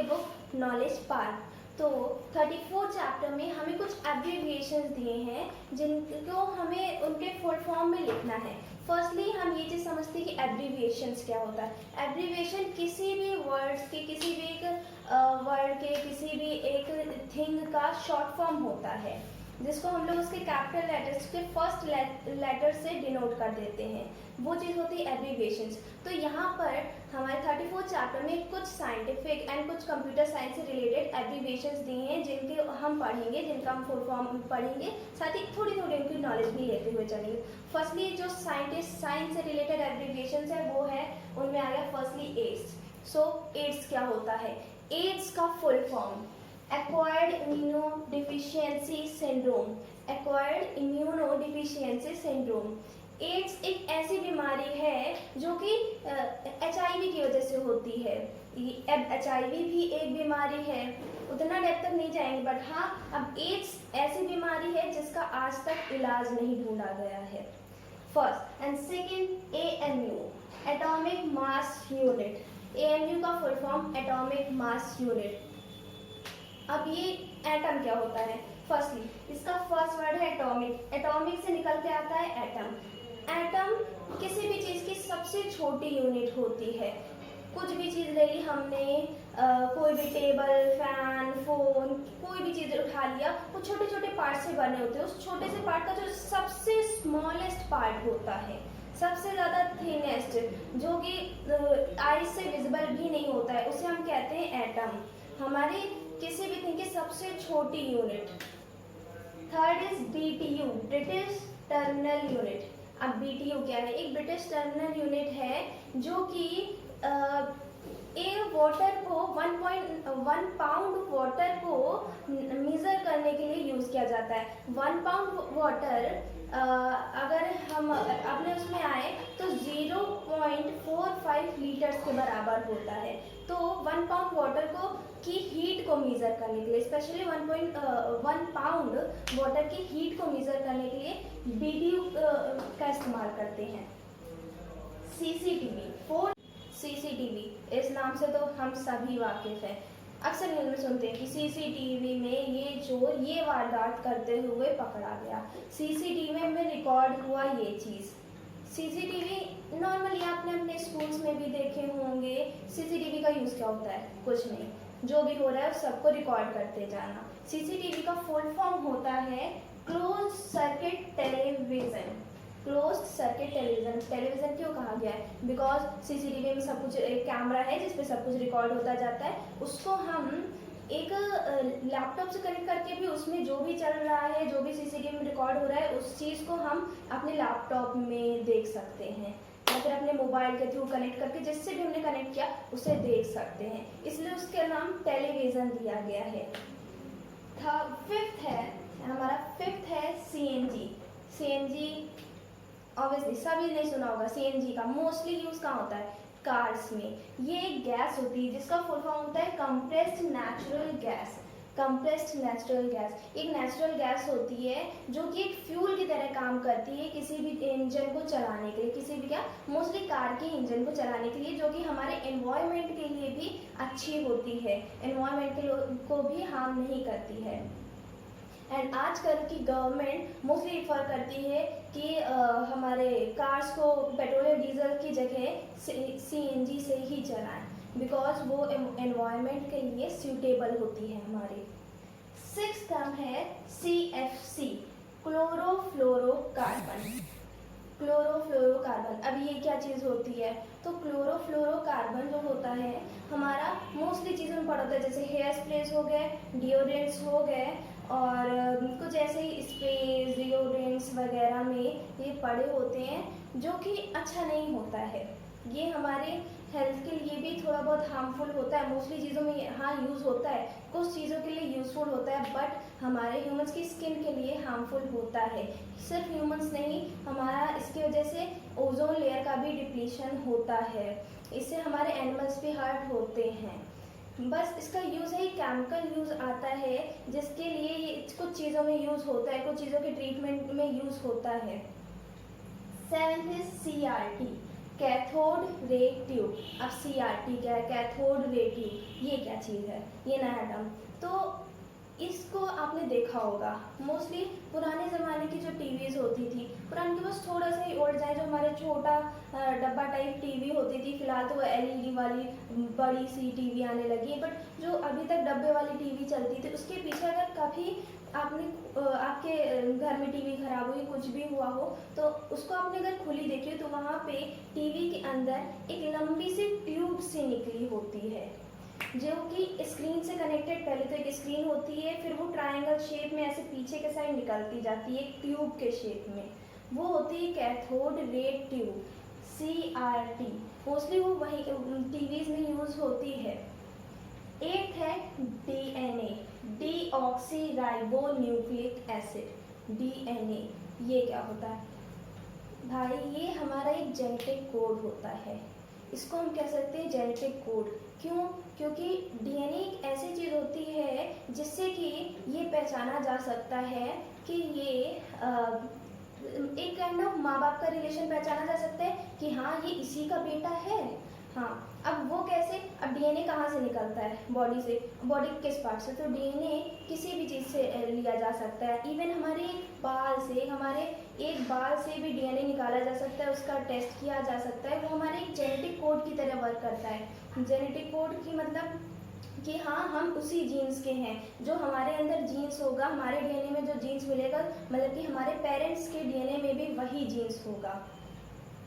Book knowledge park. तो 34 chapter में हमें कुछ एब्रीविएशंस दिए हैं जिनको हमें उनके फुल फॉर्म में लिखना है। फर्स्टली हम ये चीज़ समझते हैं कि एब्रीविएशंस क्या होता है। एब्रीविएशन किसी भी वर्ड्स के, किसी भी एक वर्ड के, किसी भी एक थिंग का शॉर्ट फॉर्म होता है जिसको हम लोग उसके कैपिटल लेटर्स के फर्स्ट लेटर से डिनोट कर देते हैं, वो चीज़ होती है एब्रीविएशंस। तो यहाँ पर हमारे 34 चैप्टर में कुछ साइंटिफिक एंड कुछ कंप्यूटर साइंस से रिलेटेड एब्रीविएशंस दिए हैं जिनके हम पढ़ेंगे, जिनका हम फुल फॉर्म पढ़ेंगे, साथ ही थोड़ी थोड़ी उनकी नॉलेज भी लेते हुए चलेंगे। फर्स्टली जो साइंस से रिलेटेड एब्रीविएशंस है वो है, उनमें आ गया फर्स्टली एड्स। सो एड्स क्या होता है? एड्स का full form acquired immunodeficiency syndrome. Acquired immunodeficiency syndrome. AIDS एक ऐसी बीमारी है जो कि HIV की वजह से होती है। HIV भी एक बीमारी है, उतना डेप्थ तक नहीं जाएंगे, बट हाँ अब एड्स ऐसी बीमारी है जिसका आज तक इलाज नहीं ढूंढा गया है। First and second, AMU atomic mass unit. AMU का full form atomic mass unit. अब ये एटम क्या होता है? फर्स्टली इसका फर्स्ट वर्ड है एटॉमिक। एटॉमिक से निकल के आता है एटम। एटम किसी भी चीज़ की सबसे छोटी यूनिट होती है। कुछ भी चीज़ ले ली हमने, कोई भी टेबल, फैन, फोन, कोई भी चीज़ उठा लिया, वो छोटे छोटे पार्ट से बने होते हैं। उस छोटे से पार्ट का जो सबसे स्मॉलेस्ट पार्ट होता है, सबसे ज़्यादा थिनेस्ट, जो कि आईज से विजिबल भी नहीं होता है, उसे हम कहते हैं एटम। हमारे किसी भी थिंग की सबसे छोटी unit. Third is BTU, British terminal unit. अब BTU क्या है? एक ब्रिटिश टर्मिनल यूनिट है जो कि एक वाटर को 1 पाउंड वाटर को मेजर करने के लिए यूज़ किया जाता है। 1 पाउंड वाटर अगर हम अपने उसमें आए तो 0.45 लीटर्स के बराबर होता है। तो 1 पाउंड वाटर को की हीट को मेज़र करने के लिए, स्पेशली 1 पाउंड वाटर की हीट को मेज़र करने के लिए BTU का इस्तेमाल करते हैं। CCTV, इस नाम से तो हम सभी वाकिफ़ हैं। अक्सर न्यूज़ में सुनते हैं कि CCTV में ये चोर ये वारदात करते हुए पकड़ा गया, CCTV में रिकॉर्ड हुआ ये चीज़। CCTV नॉर्मली आपने अपने स्कूल्स में भी देखे होंगे। CCTV का यूज़ क्या होता है? कुछ नहीं, जो भी हो रहा है सबको रिकॉर्ड करते जाना। CCTV का फुल फॉर्म होता है close circuit television. Close circuit television. Television क्यों कहा गया है? बिकॉज CCTV में सब कुछ एक कैमरा है जिस पे सब कुछ रिकॉर्ड होता जाता है। उसको हम एक लैपटॉप से कनेक्ट करके भी उसमें जो भी चल रहा है, जो भी CCTV में रिकॉर्ड हो रहा है, उस चीज़ को हम अपने लैपटॉप में देख सकते हैं, या फिर अपने मोबाइल के थ्रू कनेक्ट करके जिससे भी हमने कनेक्ट किया उसे देख सकते हैं, इसलिए उसके नाम टेलीविज़न दिया गया है। फिफ्थ है CNG। ऑब्वियसली सभी ने सुना होगा CNG का। मोस्टली यूज़ कहाँ होता है? कार्स में। ये एक गैस होती है जिसका फुल फॉर्म होता है compressed natural gas. Compressed natural gas एक नेचुरल गैस होती है जो कि एक फ्यूल की तरह काम करती है किसी भी इंजन को चलाने के लिए, किसी भी मोस्टली कार के इंजन को चलाने के लिए, जो कि हमारे एनवायरनमेंट के लिए भी अच्छी होती है, एनवायरनमेंट के को भी हार्म नहीं करती है। एंड आजकल की गवर्नमेंट मोस्टली रिफर करती है कि हमारे कार्स को पेट्रोल या डीजल की जगह CNG से ही चलाएं, बिकॉज वो एनवायरनमेंट के लिए सूटेबल होती है हमारी। 6th टर्म है CFC, क्लोरोफ्लोरोकार्बन। क्लोरोफ्लोरोकार्बन, अब ये क्या चीज़ होती है? तो क्लोरोफ्लोरोकार्बन जो होता है हमारा मोस्टली चीज़ों में पड़ा होता है, जैसे हेयर स्प्रेस हो गए, डिओड्रेंट्स हो गए, और कुछ ऐसे ही स्प्रेस, डिओड्रेंट्स वगैरह में ये पड़े होते हैं जो कि अच्छा नहीं होता है। ये हमारे हेल्थ के लिए भी थोड़ा बहुत हार्मफुल होता है। मोस्टली चीज़ों में हाँ यूज़ होता है, कुछ चीज़ों के लिए यूज़फुल होता है, बट हमारे ह्यूमंस की स्किन के लिए हार्मफुल होता है। सिर्फ ह्यूमंस नहीं, हमारा इसकी वजह से ओजोन लेयर का भी डिप्लीशन होता है, इससे हमारे एनिमल्स भी हर्ट होते हैं। बस इसका यूज़ है, केमिकल यूज़ आता है जिसके लिए ये कुछ चीज़ों में यूज़ होता है, कुछ चीज़ों के ट्रीटमेंट में यूज़ होता है। 7th is CRT, cathode ray tube. अब CRT क्या है? Cathode ray tube. ये क्या चीज़ है, ये नया टर्म। तो इसको आपने देखा होगा, मोस्टली पुराने ज़माने की जो टीवीज़ होती थी, पुराने के बस थोड़ा सा ही ओल्ड जाए, जो हमारे छोटा डब्बा टाइप टीवी होती थी, फिलहाल तो वो एलईडी वाली बड़ी सी टीवी आने लगी है, बट जो अभी तक डब्बे वाली टीवी चलती थी उसके पीछे अगर कभी आपके घर में टीवी खराब हुई, कुछ भी हुआ हो, तो उसको आपने अगर खुली देखी हो तो वहाँ पे टीवी के अंदर एक लंबी सी ट्यूब सी निकली होती है, जो कि स्क्रीन से कनेक्टेड। पहले तो एक स्क्रीन होती है, फिर वो ट्रायंगल शेप में ऐसे पीछे के साइड निकलती जाती है एक ट्यूब के शेप में, वो होती है cathode ray tube, CRT। Mostly वो वही टीवीज में यूज होती है। 8 है DNA, डीऑक्सीराइबोन्यूक्लिक एसिड, DNA। ये क्या होता है भाई? ये हमारा एक जेनेटिक कोड होता है, इसको हम कह सकते हैं जेनेटिक कोड। क्यों? क्योंकि DNA एक ऐसी चीज़ होती है जिससे कि ये पहचाना जा सकता है कि ये एक काइंड ऑफ माँ बाप का रिलेशन पहचाना जा सकता है कि हाँ ये इसी का बेटा है। हाँ, अब वो कैसे? अब DNA कहाँ से निकलता है? बॉडी से। बॉडी किस पार्ट से? तो DNA किसी भी चीज़ से लिया जा सकता है। इवन हमारे एक बाल से भी DNA निकाला जा सकता है, उसका टेस्ट किया जा सकता है। वो हमारे एक जेनेटिक कोड की तरह वर्क करता है। जेनेटिक कोड की मतलब कि हाँ हम उसी जीन्स के हैं, जो हमारे अंदर जीन्स होगा, हमारे DNA में जो जीन्स मिलेगा, मतलब कि हमारे पेरेंट्स के DNA में भी वही जीन्स होगा।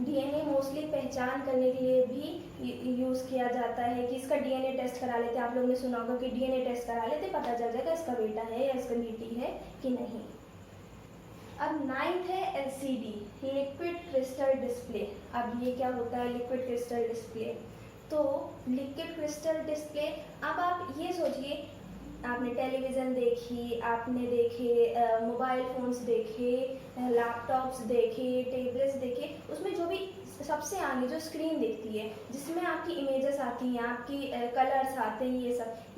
DNA मोस्टली पहचान करने के लिए भी यूज़ किया जाता है कि इसका DNA टेस्ट करा लेते हैं। आप लोगों ने सुना होगा कि DNA टेस्ट करा लेते, पता चल जाएगा इसका बेटा है या इसका बेटी है कि नहीं। अब 9th है LCD, लिक्विड क्रिस्टल डिस्प्ले। अब ये क्या होता है लिक्विड क्रिस्टल डिस्प्ले? तो लिक्विड क्रिस्टल डिस्प्ले, अब आप ये सोचिए, आपने टेलीविज़न देखी, आपने देखे मोबाइल फ़ोन्स देखे, लैपटॉप्स देखे, टैबलेट्स देखे, उसमें जो भी सबसे आगे जो स्क्रीन दिखती है, जिसमें आपकी इमेजेस आती हैं, आपकी कलर्स आते हैं,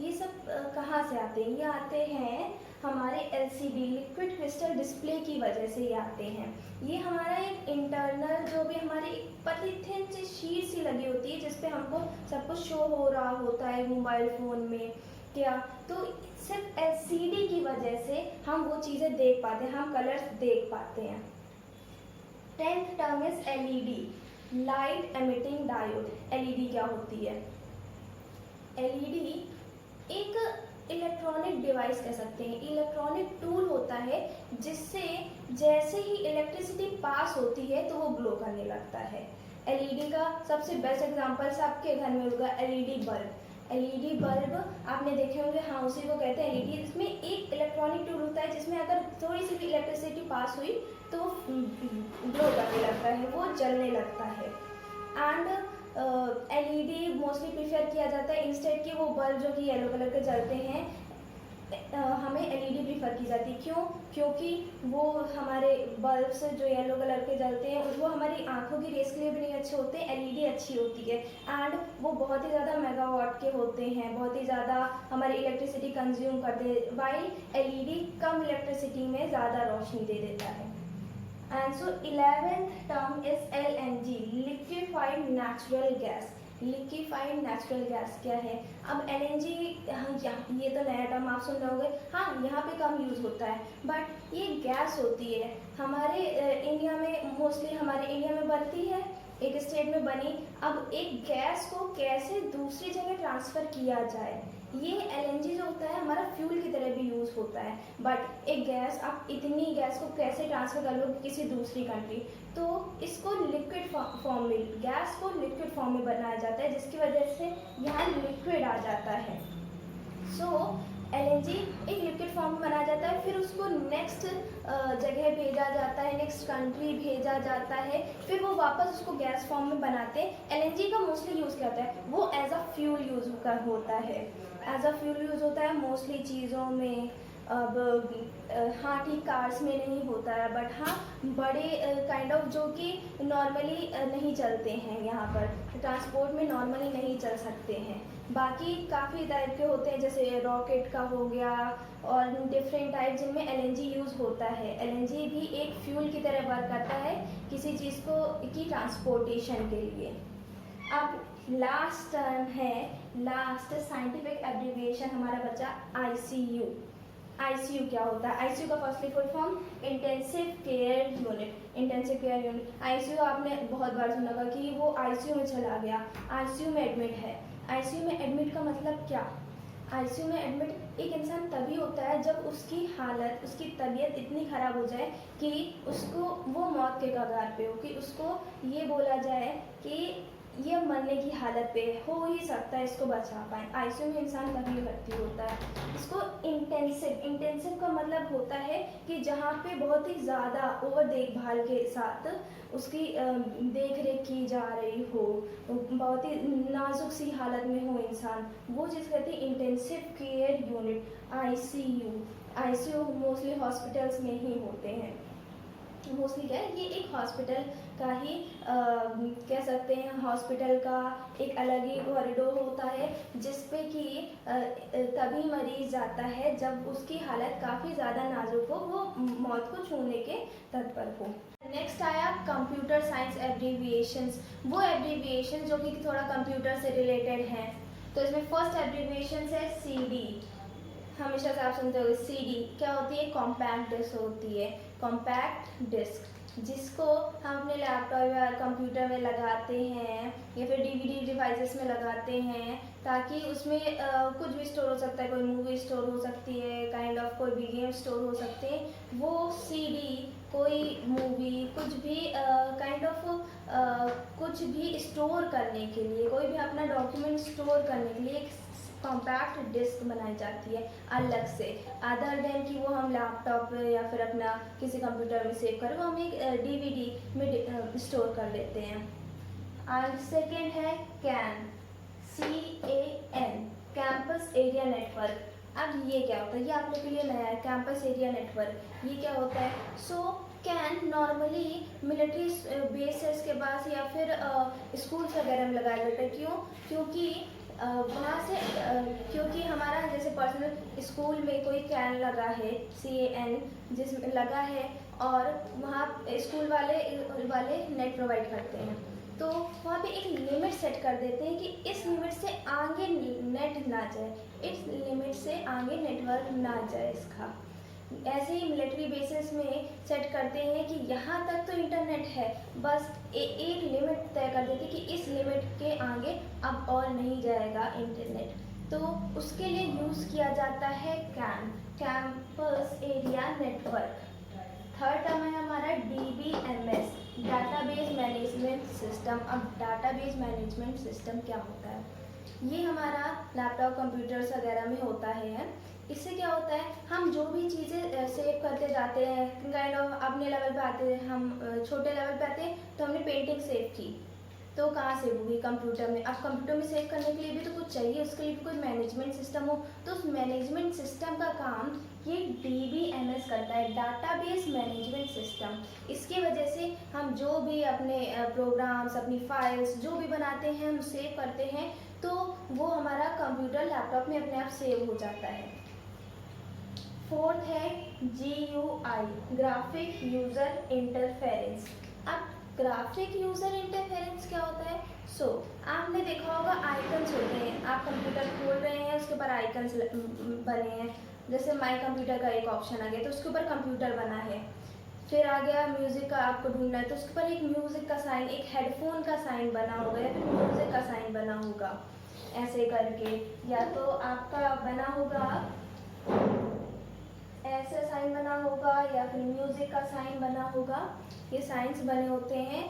ये सब कहाँ से आते हैं? ये आते हैं हमारे LCD, लिक्विड क्रिस्टल डिस्प्ले की वजह से ये आते हैं। ये हमारा एक इंटरनल, जो भी हमारी एक पतली थिन सी शीट सी लगी होती है, जिसपे हमको सब कुछ शो हो रहा होता है मोबाइल फ़ोन में। क्या? तो सिर्फ LCD की वजह से हम वो चीज़ें देख पाते हैं, हम कलर्स देख पाते हैं। 10th term is LED, light emitting diode. LED क्या होती है? LED एक इलेक्ट्रॉनिक डिवाइस कह सकते हैं, इलेक्ट्रॉनिक टूल होता है, जिससे जैसे ही इलेक्ट्रिसिटी पास होती है तो वो ग्लो करने लगता है। LED का सबसे बेस्ट एग्जांपल सबके घर में होगा LED बल्ब। LED बल्ब आपने देखे होंगे, हाँ उसी को कहते हैं LED। इसमें एक इलेक्ट्रॉनिक टूल होता है जिसमें अगर थोड़ी सी भी इलेक्ट्रिसिटी पास हुई तो ग्लो करने लगता है, वो जलने लगता है। एंड LED मोस्टली प्रीफर किया जाता है इंस्टेड कि वो बल्ब जो कि येलो कलर के जलते हैं, हमें LED प्रीफर की जाती है। क्यों? क्योंकि वो हमारे बल्ब्स जो येलो कलर के जलते हैं वो हमारी आंखों की रेस के लिए भी नहीं अच्छे होते। LED अच्छी होती है एंड वो बहुत ही ज़्यादा मेगावाट के होते हैं, बहुत ही ज़्यादा हमारी इलेक्ट्रिसिटी कंज्यूम करते हैं, वाइल LED कम इलेक्ट्रिसिटी में ज़्यादा रोशनी दे देता है। And so 11th term is LNG, liquefied natural gas. Liquefied natural gas क्या है? अब LNG, ये तो नया टर्म आप सुन रहे होंगे, हाँ यहाँ पे कम यूज़ होता है, बट ये गैस होती है हमारे इंडिया में, मोस्टली हमारे इंडिया में बनती है, एक स्टेट में बनी। अब एक गैस को कैसे दूसरी जगह ट्रांसफ़र किया जाए, ये LNG जो होता है हमारा फ्यूल की तरह भी यूज़ होता है। बट एक गैस, आप इतनी गैस को कैसे ट्रांसफ़र कर लो किसी दूसरी कंट्री? तो इसको लिक्विड फॉर्म में, गैस को लिक्विड फॉर्म में बनाया जाता है, जिसकी वजह से यहाँ लिक्विड आ जाता है। सो LNG एक लिक्विड फॉर्म में बनाया जाता है, फिर उसको नेक्स्ट जगह भेजा जाता है, नेक्स्ट कंट्री भेजा जाता है, फिर वो वापस उसको गैस फॉर्म में बनाते हैं। LNG का मोस्टली यूज़ क्या होता है? वो एज अ फ्यूल यूज़ होता है, एज अ फ्यूल यूज़ होता है मोस्टली चीज़ों में। अब हाँ ठीक, कार्स में नहीं होता है, बट हाँ बड़े काइंड ऑफ जो कि नॉर्मली नहीं चलते हैं, यहाँ पर ट्रांसपोर्ट में नॉर्मली नहीं चल सकते हैं। बाकी काफ़ी टाइप के होते हैं, जैसे रॉकेट का हो गया और डिफरेंट टाइप जिनमें LNG यूज़ होता है। LNG भी एक फ्यूल की तरह वर्क करता है किसी चीज़ को की ट्रांसपोर्टेशन के लिए। अब लास्ट टर्म है, लास्ट साइंटिफिक एब्रीविएशन हमारा बचा ICU। ICU क्या होता है? ICU का firstly full form intensive care unit. Intensive care unit, ICU आपने बहुत बार सुना होगा कि वो ICU में चला गया, ICU में एडमिट है। ICU में एडमिट का मतलब क्या? ICU में एडमिट एक इंसान तभी होता है जब उसकी हालत, उसकी तबीयत इतनी ख़राब हो जाए कि उसको, वो मौत के कगार पे हो, कि उसको ये बोला जाए कि ये मरने की हालत पे हो ही सकता है, इसको बचा पाए। ICU में इंसान तभी भर्ती होता है। इसको इंटेंसिव का मतलब होता है कि जहाँ पे बहुत ही ज़्यादा ओवर देखभाल के साथ उसकी देख रेख की जा रही हो, बहुत ही नाजुक सी हालत में हो इंसान, वो चीज़ कहते हैं intensive care unit, ICU। ICU mostly hospitals में ही होते हैं। मोस्टली क्या है, ये एक हॉस्पिटल का ही कह सकते हैं, हॉस्पिटल का एक अलग ही कॉरिडोर होता है जिसपे कि तभी मरीज जाता है जब उसकी हालत काफ़ी ज़्यादा नाजुक हो, वो मौत को छूने के तत्पर हो। नेक्स्ट आया कंप्यूटर साइंस एब्रीविएशंस, वो एब्रीविएशन जो कि थोड़ा कंप्यूटर से रिलेटेड हैं। तो इसमें फर्स्ट एब्रीविएशन है CD। हमेशा से आप सुनते होंगे CD क्या होती है? कॉम्पैक्ट डिस्क होती है। कॉम्पैक्ट डिस्क जिसको हम अपने लैपटॉप या कंप्यूटर में लगाते हैं या फिर DVD डिवाइसेस में लगाते हैं, ताकि उसमें कुछ भी स्टोर हो सकता है, कोई मूवी स्टोर हो सकती है, काइंड ऑफ कोई भी गेम स्टोर हो सकते हैं। वो CD कोई मूवी, कुछ भी काइंड ऑफ कुछ भी स्टोर करने के लिए, कोई भी अपना डॉक्यूमेंट स्टोर करने के लिए एक कॉम्पैक्ट डिस्क बनाई जाती है अलग से, अदर देन कि वो हम लैपटॉप या फिर अपना किसी कंप्यूटर में सेव करें, वो हम एक DVD में स्टोर कर लेते हैं। और सेकेंड है CAN, कैंपस एरिया नेटवर्क। अब ये क्या होता है? ये आप लोग के लिए नया है, कैंपस एरिया नेटवर्क। ये क्या होता है? कैन नॉर्मली मिलिट्री बेसेस के पास या फिर स्कूल्स वगैरह में लगाया जाता है। क्यों? क्योंकि वहाँ से क्योंकि हमारा जैसे पर्सनल स्कूल में कोई कैन लगा है, CAN जिसमें लगा है, और वहाँ स्कूल वाले नेट प्रोवाइड करते हैं, तो वहाँ पे एक लिमिट सेट कर देते हैं कि इस लिमिट से आगे नेट ना जाए, इस लिमिट से आगे नेटवर्क ना जाए इसका। ऐसे ही मिलिट्री बेसिस में सेट करते हैं कि यहाँ तक तो इंटरनेट है, बस एक लिमिट तय कर देते हैं कि इस लिमिट के आगे अब और नहीं जाएगा इंटरनेट, तो उसके लिए यूज़ किया जाता है CAN, campus area network. Third term है हमारा DBMS, डाटाबेस मैनेजमेंट सिस्टम। अब डाटाबेस मैनेजमेंट सिस्टम क्या होता है? ये हमारा लैपटॉप, कंप्यूटर्स वगैरह में होता है। इससे क्या होता है, हम जो भी चीज़ें सेव करते जाते हैं, काइंड ऑफ अपने लेवल पे आते हैं, हम छोटे लेवल पे आते हैं, तो हमने पेंटिंग सेव की, तो कहाँ सेव होगी? कंप्यूटर में। अब कंप्यूटर में सेव करने के लिए भी तो कुछ चाहिए, उसके लिए भी कोई मैनेजमेंट सिस्टम हो, तो उस मैनेजमेंट सिस्टम का काम ये DBMS करता है, डाटाबेस मैनेजमेंट सिस्टम। इसकी वजह से हम जो भी अपने प्रोग्राम्स, अपनी फाइल्स जो भी बनाते हैं, हम सेव करते हैं, तो वो हमारा कंप्यूटर, लैपटॉप में अपने आप सेव हो जाता है। फोर्थ है GUI, ग्राफिक यूज़र इंटरफेरेंस। अब ग्राफिक यूज़र इंटरफेरेंस क्या होता है? आपने देखा होगा आइकन्स होते हैं, आप कंप्यूटर खोल रहे हैं, उसके ऊपर आइकन्स बने हैं, जैसे माई कंप्यूटर का एक ऑप्शन आ गया तो उसके ऊपर कंप्यूटर बना है, फिर आ गया म्यूज़िक का आपको ढूंढना है तो उसके ऊपर एक म्यूज़िक का साइन, एक हेडफोन का साइन बना होगा या फिर म्यूज़िक का साइन बना होगा, ऐसे करके, या तो आपका बना होगा ऐसे साइन बना होगा या फिर म्यूज़िक का साइन बना होगा। ये साइंस बने होते हैं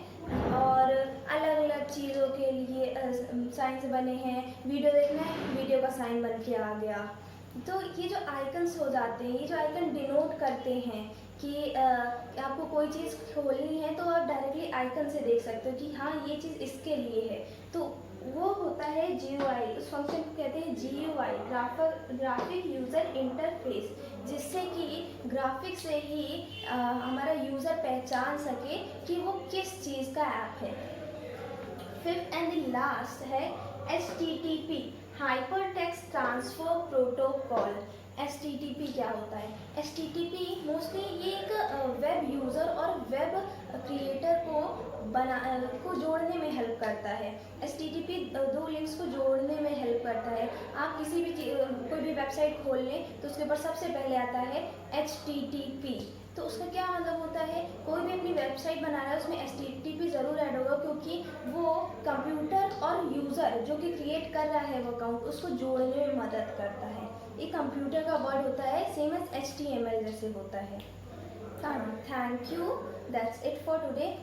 और अलग अलग चीज़ों के लिए साइंस बने हैं। वीडियो देखना है, वीडियो का साइन बन के आ गया। तो ये जो आइकन्स हो जाते हैं, ये जो आइकन डिनोट करते हैं कि आपको कोई चीज़ खोलनी है तो आप डायरेक्टली आइकन से देख सकते हो कि हाँ ये चीज़ इसके लिए है, तो वो होता है GUI। उस फंक्शन को कहते हैं GUI, ग्राफिक यूज़र इंटरफेस, जिससे कि ग्राफिक से ही हमारा यूज़र पहचान सके कि वो किस चीज़ का ऐप है। फिफ्थ एंड लास्ट है HTTP, hyper text transfer protocol, HTTP क्या होता है? HTTP मोस्टली ये एक वेब यूज़र और वेब क्रिएटर को जोड़ने में हेल्प करता है। HTTP दो लिंक्स को जोड़ने में हेल्प करता है। आप किसी भी कोई भी वेबसाइट खोल लें तो उसके ऊपर सबसे पहले आता है HTTP। तो उसका क्या मतलब होता है? कोई भी अपनी वेबसाइट बना रहा है उसमें HTTP ज़रूर ऐड होगा, क्योंकि वो कंप्यूटर और यूज़र जो कि क्रिएट कर रहा है वो अकाउंट, उसको जोड़ने में मदद करता है। एक कंप्यूटर का वर्ड होता है, सेम एज HTML जैसे होता है। Thank you, that's it for today.